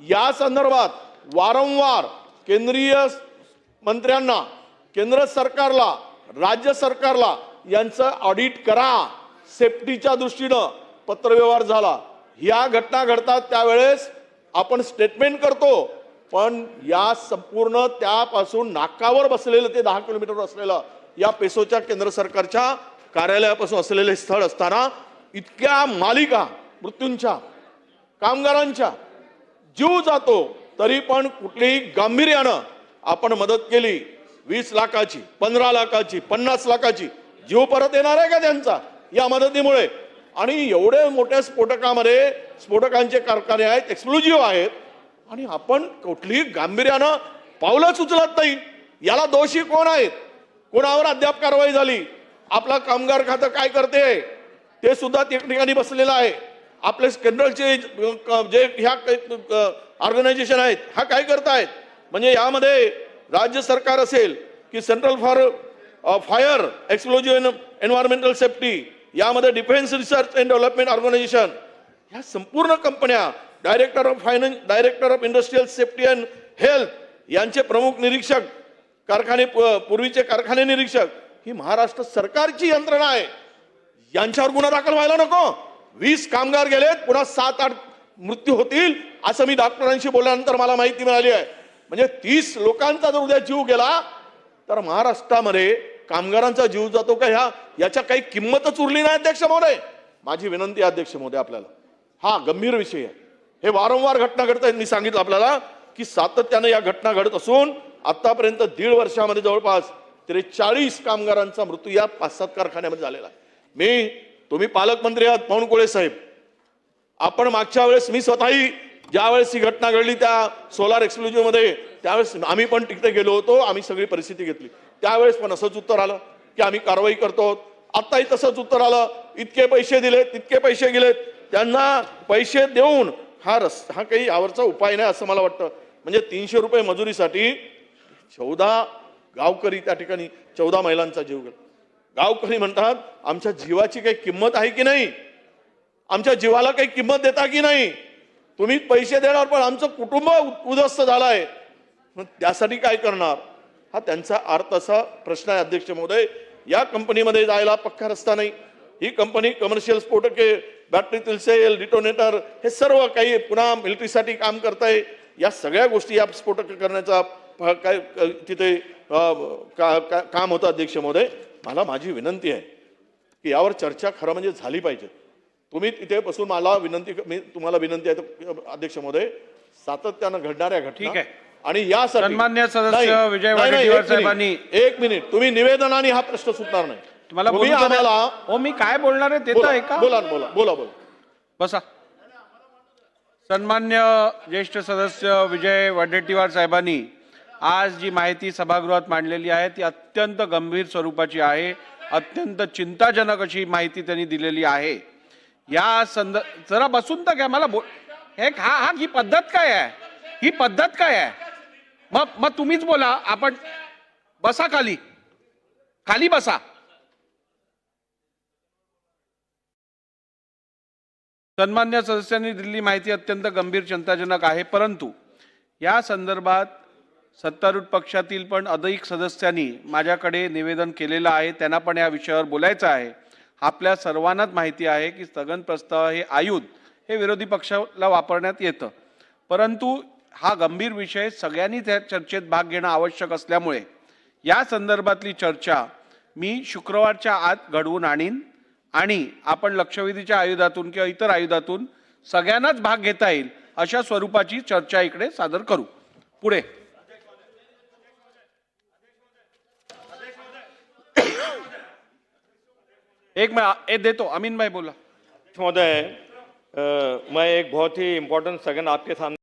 या संदर्भात वारंवार केंद्रीय मंत्र्यांना, केंद्र सरकारला, राज्य सरकारला यांचं ऑडिट करा, सेफ्टीच्या दृष्टीनं पत्रव्यवहार झाला। या घटना घडतात त्यावेळेस आपण स्टेटमेंट करतो, पण या संपूर्ण त्यापासून नाकावर बसलेलं ते 10 किलोमीटर असलेलं या पेसोच्या केंद्र सरकारच्या कार्यालयापासून असलेले स्थळ असताना इतक्या मालिका मृत्यूंच्या, कामगारांच्या जीव जातो, तरी पण कुठलीही गांभीर्यानं आपण मदत केली। 20 लाखाची, 15 लाखाची, 50 लाखाची जीव परत येणार आहे का त्यांचा या मदतीमुळे? आणि एवढे मोठ्या स्फोटकामध्ये स्फोटकांचे कारखाने आहेत, एक्सप्लोजिव्ह आहेत, आणि आपण कुठलीही गांभीर्यानं पावलंच उचलत नाही। याला दोषी कोण आहेत? कोणावर अद्याप कारवाई झाली? आपला कामगार खातं काय करते ते सुद्धा त्या ठिकाणी बसलेलं आहे। आपले केंद्राचे जे ह्या ऑर्गनायझेशन आहेत हा काय करतायत? म्हणजे यामध्ये राज्य सरकार असेल की central for fire explosive environmental safety, यामध्ये defence research and development organisation, ह्या संपूर्ण कंपन्या, director of finance, director of industrial safety and health यांचे प्रमुख निरीक्षक, कारखाने पूर्वीचे कारखाने निरीक्षक, ही महाराष्ट्र सरकारची यंत्रणा आहे। यांच्यावर गुन्हा दाखल व्हायला नको? 20 कामगार गेलेत, पुन्हा 7-8 मृत्यू होतील असं मी डॉक्टरांशी बोलल्यानंतर मला माहिती मिळाली आहे। म्हणजे 30 लोकांचा जर उद्या जीव गेला तर महाराष्ट्रामध्ये कामगारांचा जीव जातो का याच्या काही किंमतच उरली नाही। अध्यक्ष महोदय, माझी विनंती आहे अध्यक्ष महोदय, आपल्याला हा गंभीर विषय आहे। हे वारंवार घटना घडत आहेत। मी सांगितलं आपल्याला की सातत्याने या घटना घडत असून आतापर्यंत 1.5 वर्षामध्ये जवळपास 43 कामगारांचा मृत्यू या 5-7 कारखान्यामध्ये झालेला आहे। तुम्ही पालकमंत्री आहात बावनकुळे साहेब, आपण मागच्या वेळेस मी स्वतःही ज्यावेळेस ही घटना घडली त्या सोलार एक्सप्लोजिव्ह मध्ये, त्यावेळेस आम्ही पण तिकडे गेलो होतो, आम्ही सगळी परिस्थिती घेतली। त्यावेळेस पण असंच उत्तर आलं की आम्ही कारवाई करतो। आताही तसंच उत्तर आलं, इतके पैसे दिले, तितके पैसे गेलेत। त्यांना पैसे देऊन हा काही यावरचा उपाय नाही असं मला वाटतं। म्हणजे 300 रुपये मजुरीसाठी 14 गावकरी, त्या ठिकाणी 14 महिलांचा जीव गेला। गावकरी म्हणतात आमच्या जीवाची काही किंमत आहे की नाही? आमच्या जीवाला काही किंमत देता की नाही? तुम्ही पैसे देणार पण आमचं कुटुंब उद्ध्वस्त झालंय, त्यासाठी काय करणार? हा त्यांचा अर्थ असा प्रश्न आहे। अध्यक्ष महोदय, या कंपनीमध्ये जायला पक्का रस्ता नाही। ही कंपनी कमर्शियल स्फोटके, बॅटरीतील सेल, डिटोनेटर हे सर्व काही पुन्हा मिलिटरीसाठी काम करताय। या सगळ्या गोष्टी या स्फोटक करण्याचा काय तिथे काम होतं। अध्यक्ष महोदय, मला माझी विनंती आहे की यावर चर्चा खरं म्हणजे झाली पाहिजे। तुम्ही तिथे बसून मला मी तुम्हाला विनंती आहे अध्यक्ष महोदय, सातत्यानं घडणाऱ्या घटना आणि यासाठी सन्माननीय सदस्य विजय वडेट्टीवार साहेबांनी, एक मिनिट, तुम्ही निवेदनाने हा प्रश्न सुटणार नाही। तुम्हाला मी काय बोलणार आहे ते तर ऐका। बोला बोला बोला बोला, बसा। सन्मान्य ज्येष्ठ सदस्य विजय वडेट्टीवार साहेबांनी आज जी माहिती सभागृहात मांडलेली आहे ती अत्यंत गंभीर स्वरूपाची आहे, अत्यंत चिंताजनक अशी माहिती त्यांनी दिलेली आहे। या जरा बसून तर घ्या, मला ही पद्धत काय आहे? ही पद्धत काय आहे? मग तुम्हीच बोला, आपण बसा, खाली बसा। सन्मान्य सदस्यांनी दिलेली माहिती अत्यंत गंभीर चिंताजनक आहे, परंतु या संदर्भात सत्तारूढ पक्षातील पण अधिक सदस्यांनी माझ्याकडे निवेदन केलेलं आहे, त्यांना पण या विषयावर बोलायचं आहे। आपल्या सर्वांनाच माहिती आहे की स्थगन प्रस्ताव हे आयुध हे विरोधी पक्षाला वापरण्यात येतं, परंतु हा गंभीर विषय सगळ्यांनी त्या चर्चेत भाग घेणं आवश्यक असल्यामुळे या संदर्भातली चर्चा मी शुक्रवारच्या आत घडवून आणीन आणि आपण लक्षवेधीच्या आयुधातून किंवा इतर आयुधातून सगळ्यांनाच भाग घेता येईल अशा स्वरूपाची चर्चा इकडे सादर करू। पुढे एक मैं देतो, अमीन भाई बोला। महोदय, मैं एक बहुत ही इम्पोर्टेंट सेकंड आपके सामने